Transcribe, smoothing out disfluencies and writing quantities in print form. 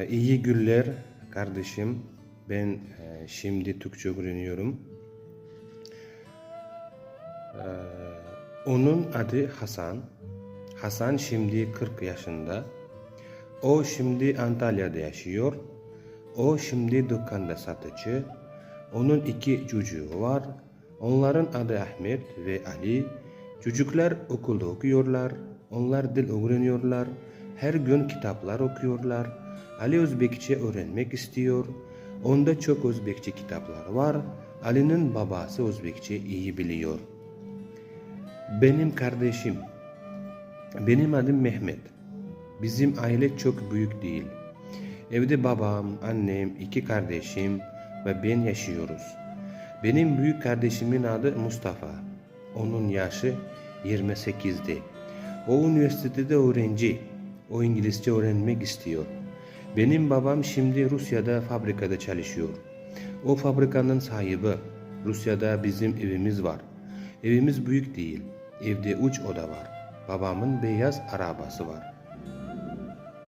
İyi günler kardeşim. Ben şimdi Türkçe öğreniyorum. E, Onun adı Hasan. Hasan şimdi 40 yaşında. O şimdi Antalya'da yaşıyor. O şimdi dükkanda satıcı. Onun 2 çocuğu var. Onların adı Ahmet ve Ali. Çocuklar okulda okuyorlar. Onlar dil öğreniyorlar. Her gün kitaplar okuyorlar. Ali Özbekçe öğrenmek istiyor. Onda çok Özbekçe kitaplar var. Ali'nin babası Özbekçe iyi biliyor. Benim kardeşim. Benim adım Mehmet. Bizim aile çok büyük değil. Evde babam, annem, 2 kardeşim ve ben yaşıyoruz. Benim büyük kardeşimin adı Mustafa. Onun yaşı 28'di. O üniversitede öğrenci. O İngilizce öğrenmek istiyor. Benim babam şimdi Rusya'da fabrikada çalışıyor. O fabrikanın sahibi. Rusya'da bizim evimiz var. Evimiz büyük değil. Evde 3 oda var. Babamın beyaz arabası var.